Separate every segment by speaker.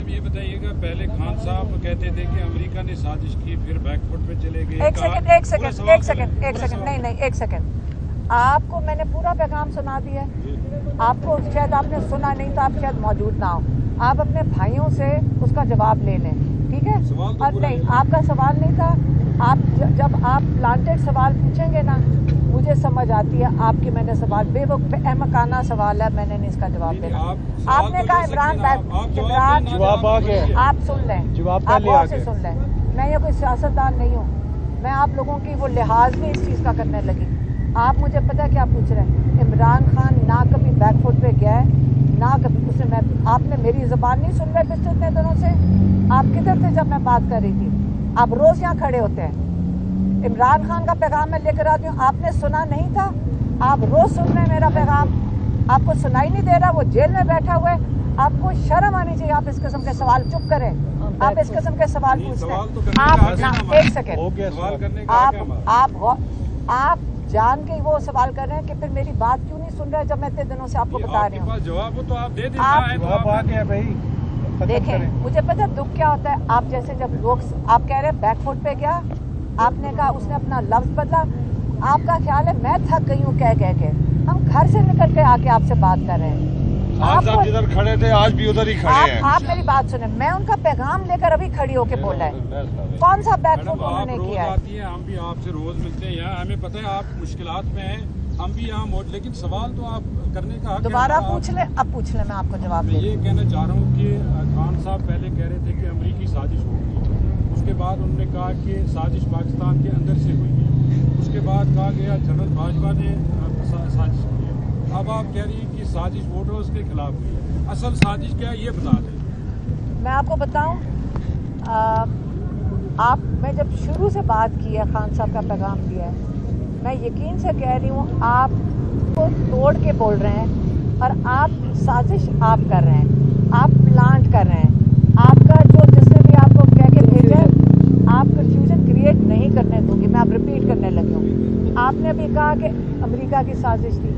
Speaker 1: ये बताइएगा, पहले खान साहब कहते थे कि अमेरिका ने साजिश की, फिर बैकफुट पे चले गए।
Speaker 2: एक सेकंड, नहीं, एक सेकंड। आपको मैंने पूरा पैगाम सुना दिया। आपको शायद आपने सुना नहीं तो आप शायद मौजूद ना हो। आप अपने भाइयों से उसका जवाब ले लें, ठीक है? और नहीं, आपका सवाल नहीं था। आप जब आप प्लांटेड सवाल पूछेंगे ना, मुझे समझ आती है आपकी। मैंने सवाल बेवकूफ अहमकाना सवाल है, मैंने नहीं इसका जवाब देना। आपने कहा इमरान
Speaker 3: जवाब आ गया,
Speaker 2: आप सुन लें,
Speaker 3: जवाब
Speaker 2: आप गौर से सुन लें। मैं ये कोई सियासतदान नहीं हूँ, मैं आप लोगों की वो लिहाज नहीं इस चीज़ का करने लगी। आप मुझे पता क्या पूछ रहे हैं? इमरान खान ना कभी बैकफुट पे गया है, ना कभी उसने आपने मेरी ज़बान नहीं सुन रहे पिछले इतने दिनों से। आप किधर थे जब मैं बात कर रही थी? आप रोज़ यहाँ खड़े होते हैं। इमरान खान का पैगाम मैं लेकर आती हूँ, आपने सुना नहीं था? आप रोज़ सुन रहे हैं मेरा पैगाम, आपको सुनाई नहीं दे रहा? वो जेल में बैठा हुआ है। आपको शर्म आनी चाहिए। आप इस किस्म के सवाल, चुप करें, आप इस किस्म के सवाल पूछते हैं। आप ना, एक सेकेंड, आप जान के वो सवाल कर रहे हैं कि फिर मेरी बात क्यों नहीं सुन रहे जब मैं इतने दिनों से आपको बता रही हूँ।
Speaker 1: जवाब तो आप दे दीजिए।
Speaker 3: जवाब आ गया भाई।
Speaker 2: देखें, मुझे पता दुख क्या होता है। आप जैसे जब लोग, आप कह रहे हैं बैकफुट पे गया, आपने कहा उसने अपना लफ्ज बदला। आपका ख्याल है मैं थक गई हूँ कह के। हम घर से निकल के आके आपसे बात कर रहे हैं।
Speaker 3: आप जिधर खड़े थे आज भी उधर ही खड़े हैं।
Speaker 2: आप मेरी बात सुने, मैं उनका पैगाम लेकर अभी खड़ी होके बोला है। कौन सा बैकफुट उन्होंने किया है?
Speaker 1: हम भी आपसे रोज मिलते हैं यहाँ, हमें पता है आप मुश्किलात में हैं, हम भी यहाँ लेकिन सवाल तो आप करने का हक है।
Speaker 2: दोबारा पूछ ले, अब पूछ ले, मैं आपको जवाब दे।
Speaker 1: ये कहना चाह रहा हूँ कि खान साहब पहले कह रहे थे कि अमरीकी साजिश होगी, उसके बाद उन्होंने कहा कि साजिश पाकिस्तान के अंदर से हुई है, उसके बाद कहा गया जनरल बाजवा ने साजिश की है। अब आप कह रही हैं कि साजिश वोटर्स के खिलाफ हुई है। असल साजिश क्या है ये बता दें।
Speaker 2: मैं आपको बताऊं, मैं जब शुरू से बात की है, खान साहब का पैगाम दिया है, मैं यकीन से कह रही हूँ आप को तोड़ के बोल रहे हैं और आप साजिश आप कर रहे हैं, आप प्लांट कर रहे हैं। आपका जो जिसने भी आपको कह के भेजा है, आप कंफ्यूजन क्रिएट नहीं करने दूंगी। मैं आप रिपीट करने लगी हूँ। आपने अभी कहा कि अमेरिका की साजिश थी।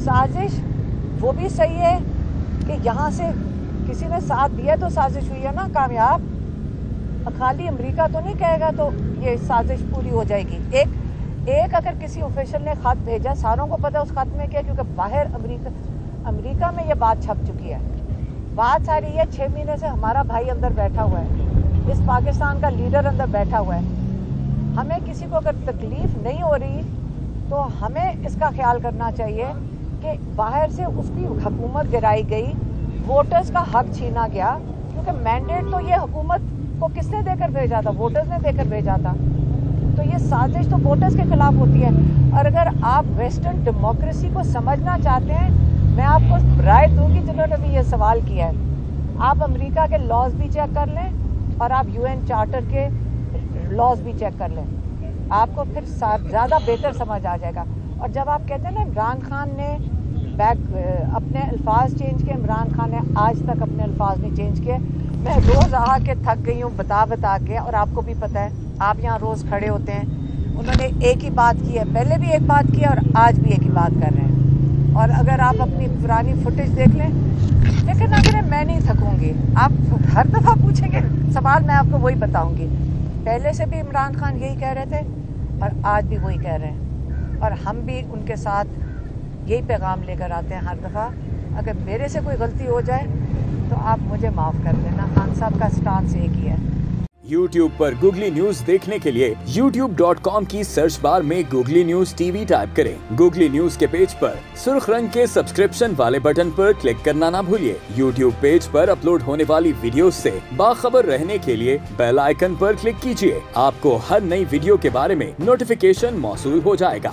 Speaker 2: साजिश वो भी सही है कि यहाँ से किसी ने साथ दिया तो साजिश हुई है ना कामयाब। खाली अमेरिका तो नहीं कहेगा तो ये साजिश पूरी हो जाएगी। एक अगर किसी ऑफिशियल ने खत भेजा, सारों को पता उस खत में क्या, क्योंकि बाहर अमेरिका में ये बात छप चुकी है। बात सारी है 6 महीने से हमारा भाई अंदर बैठा हुआ है, इस पाकिस्तान का लीडर अंदर बैठा हुआ है। हमें किसी को अगर तकलीफ नहीं हो रही तो हमें इसका ख्याल करना चाहिए कि बाहर से उसकी हुकूमत गिराई गई, वोटर्स का हक छीना गया, क्योंकि मैंडेट तो ये हुकूमत को किसने देकर भेजा था? वोटर्स ने देकर भेजा था। तो ये साजिश तो वोटर्स के खिलाफ होती है। और अगर आप वेस्टर्न डेमोक्रेसी को समझना चाहते हैं, मैं आपको राय दूंगी जिन्होंने भी ये सवाल किया है, आप अमेरिका के लॉज भी चेक कर लें और आप UN चार्टर के लॉज भी चेक कर लें, आपको फिर ज़्यादा बेहतर समझ आ जाएगा। और जब आप कहते हैं ना इमरान खान ने अपने अल्फाज चेंज किए, इमरान खान ने आज तक अपने अल्फाज नहीं चेंज किए। मैं रोज़ आ के थक गई हूँ बता के, और आपको भी पता है, आप यहाँ रोज़ खड़े होते हैं। उन्होंने एक ही बात की है, पहले भी एक बात की है और आज भी एक ही बात कर रहे हैं। और अगर आप अपनी पुरानी फुटेज देख लें, लेकिन अगर मैं नहीं थकूँगी, आप हर दफ़ा पूछेंगे सवाल, मैं आपको वही बताऊँगी। पहले से भी इमरान खान यही कह रहे थे और आज भी वही कह रहे हैं, और हम भी उनके साथ यही पैगाम लेकर आते हैं हर दफ़ा। अगर मेरे से कोई गलती हो जाए तो आप मुझे माफ़ कर देना। खान साहब का स्टांस एक ही है।
Speaker 4: YouTube पर गूगली न्यूज देखने के लिए youtube.com की सर्च बार में गूगली न्यूज TV टाइप करें। गूगली न्यूज के पेज पर सुर्ख रंग के सब्सक्रिप्शन वाले बटन पर क्लिक करना ना भूलिए। YouTube पेज पर अपलोड होने वाली वीडियोस से बाखबर रहने के लिए बेल आइकन पर क्लिक कीजिए। आपको हर नई वीडियो के बारे में नोटिफिकेशन मौसूल हो जाएगा।